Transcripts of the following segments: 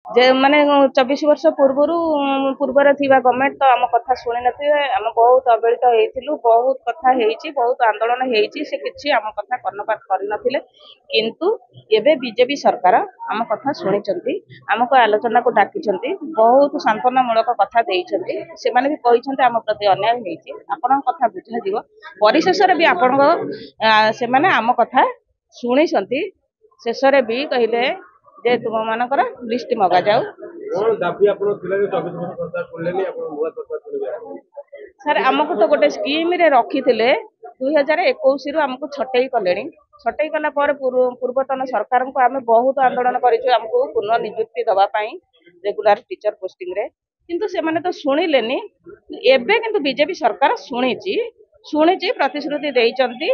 जे माने 24 वर्ष पूर्वर थिबा गवर्नमेंट तो आम कथा शुणी नथिबे आम बहुत अवहेलित हेइथिलु बहुत कथा हेइची बहुत आंदोलन हेइची से किछि आम कथा कर्णपात करि नथिले किंतु एबे बीजेपी सरकार आम कथा शुणिचंती आमको आलोचना को डाकिचंती बहुत सांत्वना मूलक कथा देइचंती से माने भी कहिचंती आम प्रति अन्याय हेइची आपन कथा बुझा दिबो परिशेष रे भी आपन से माने आम कथा शुणिचंती शेष रे भी कहिले जे तुम मानकर लिस्ट मगा जाऊ सर आमको तो गोटे स्कीम रे रखी 2021 रु आमको छटई कले छटई कला पूर्वतन सरकार को आम बहुत आंदोलन करमको पुनः नियुक्ति दवाई रेगुलर टीचर पोस्टिंग रे किंतु से माने तो शुणिलेनी एबे किंतु बीजेपी सरकार शुणी प्रतिश्रुति देइचंती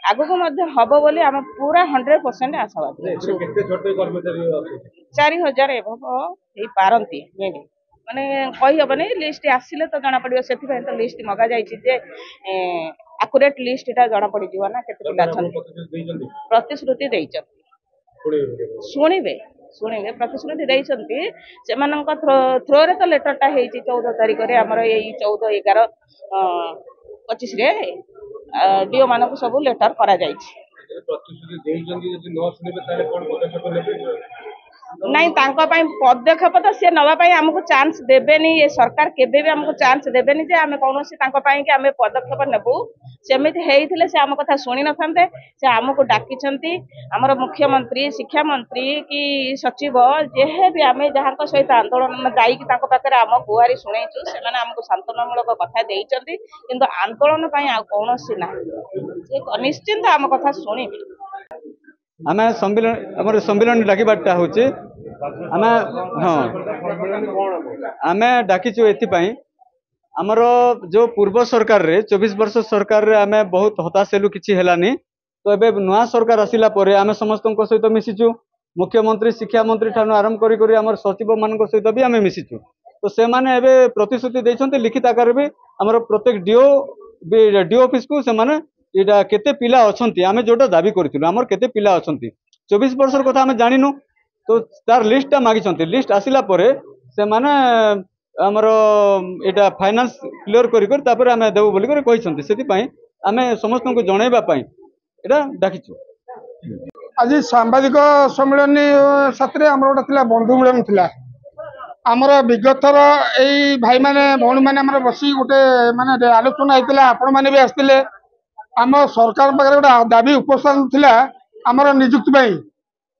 आगु को हब बोली आम पूरा 100% आशावादी 4000 हो पारती मे भी माने कही हबनी लिस्ट आसिले तो जना पड़ियो से तो लिस्ट मगा जाइछि जे एक्यूरेट लिस्ट जना पड़ जीव ना केते पिला छन प्रतिश्रुति देइछन शुणिबे प्रतिश्रुति देइछंती सेमानक थ्रो रे तो लेटरटा हेइछि 14 तारिख रे हमर एई 14/11/25 रे डीओ मानक सब लेटर करा जाइछि नहीं पदक्षेप तो सी नापी आमको चांस देवेनि ये सरकार केबे भी आमको चांस देवेनि जे आम कौन कि आम पदक्षेप नेबू सेमिति हेइथिले से आम कथा शुणी नथांते से आमको डाकिछंती हमर मुख्यमंत्री शिक्षा मंत्री कि सचिव जेहे भी आम जहाँ सहित आंदोलन जाइक पाखे आम गुहारी शुणेचु से आमको सांत्वनामूलक कथा देइचंती किंतु आंदोलन आ कौन ना निश्चिंत आम कथा शुणिबे आम सम्मेलन डाकबाटा हूँ आम हाँ आम डाकिचु एपाई आमर जो पूर्व सरकार रे 24 वर्ष सरकार रे आम बहुत हताश हेलु किछि हेलानी तो एबे नुआ सरकार आसिला परे आम समस्त सहित मिशिचु मुख्यमंत्री शिक्षा मंत्री ठानु आरंभ करी आमर सचिव मान सहित भी आम मिशिचु तो से माने एबे प्रतिश्रुति देइछन्ते लिखित आकार भी आमर प्रत्येक डीओ ऑफिस को से माने इटा केते पिला अछंती आमे जोटा दाबी करथिलु हमर केते पिला अछंती 24 वर्षर कथा आमे जानिनु तो तार लिस्टटा मागिछंती लिस्ट आसिला परे से माने हमर एटा फाइनांस क्लियर करी कर तापर आमे देबो बोली कर कहिसंती सेति पई आमे समस्त को जणैबा पई एटा डाकिछु आज सांबादिक सम्मेलन साथरे हमर गोटा थिला बंधु मिलन थिला आमर विगतर एई भाई माने भौणी माने हमर बसी गोटे माने आलोचना हेतिला आपण माने भी आस्तिले आम सरकार पाखे गोटे दाबी उपस्थान थिला आमर नियुक्ति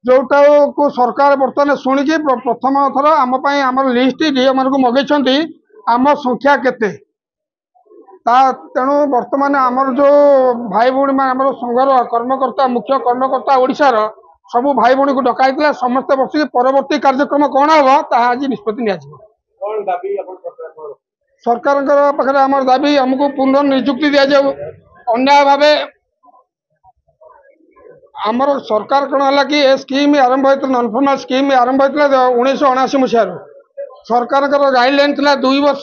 जोटा को सरकार बर्तमान शुणिकी प्रथम थर आम आमर लिस्ट डीओ मान मगेंट आम संख्या केते तेणु बर्तमान आमर जो भाई भौणी आमर संघर कर्मकर्ता मुख्य कर्मकर्ता ओडिशार सबू भाई भौणी को डकाई समस्त बसिक परवर्ती कार्यक्रम कौन हम आज निष्पत्ति नि सरकार पाखे आमर दाबी आमको पुनः नियुक्ति दि जाऊ अन्याय भावे आमर सरकार कौन है कि स्कीम आरंभ होता नन फॉर्मल स्कीम आरंभ होता 1979 मसीह सरकार गाइडलाइन था 2 वर्ष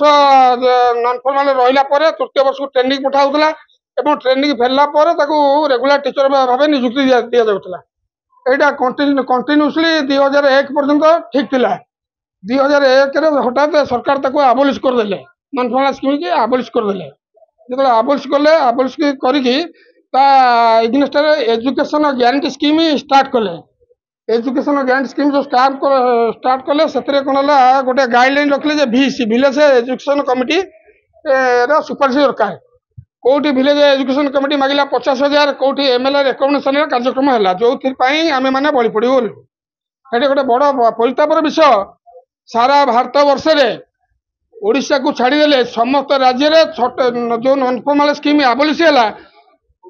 नन फॉर्मल रहा तृतीय वर्ष को ट्रेनिंग पठाऊला ट्रेनिंग फेरला रेगुलर टीचर भाव नियुक्ति दि जाऊला यहाँ कंटिन्यूसली 2001 पर्यंत ठीक था 2001 हठात सरकार आबोलिश करदे नन फॉर्मल स्कीम की आबोलिश करदे जो आबोलिश कले आबोलिश करी एजुकेशन ग्यारंटी स्कीम स्टार्ट कले एजुकेशन ग्यारंटी स्कीम जो स्टार्ट कले से कौन है गोटे गाइडलाइन रखले भिसी विलेज एजुकेशन कमिटी सुपारिश दरकार कौटी विलेज एजुकेशन कमिटी मांगला 50,000 कौटी एमएलए रेकमेंडेशन कार्यक्रम है जो आम मैंने बलि पड़ू ये गोटे बड़ परितापर विषय सारा भारत वर्ष में ओडिशा को छाड़देले समस्त राज्य में जो नन फॉर्मल स्कीम आबोलिश है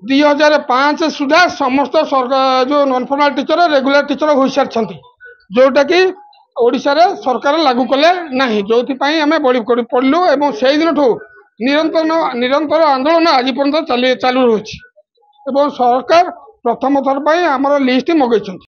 2005 सुधा समस्त सरकार जो non formal teacher regular teacher हो सारी जोटा कि ओडिशा रे सरकार लागू कले ना जो आम बड़ी पड़लु और से दिन निरंतर आंदोलन आज पर्यटन चालू रही सरकार प्रथम थर पर आमर लिस्ट मगेंट।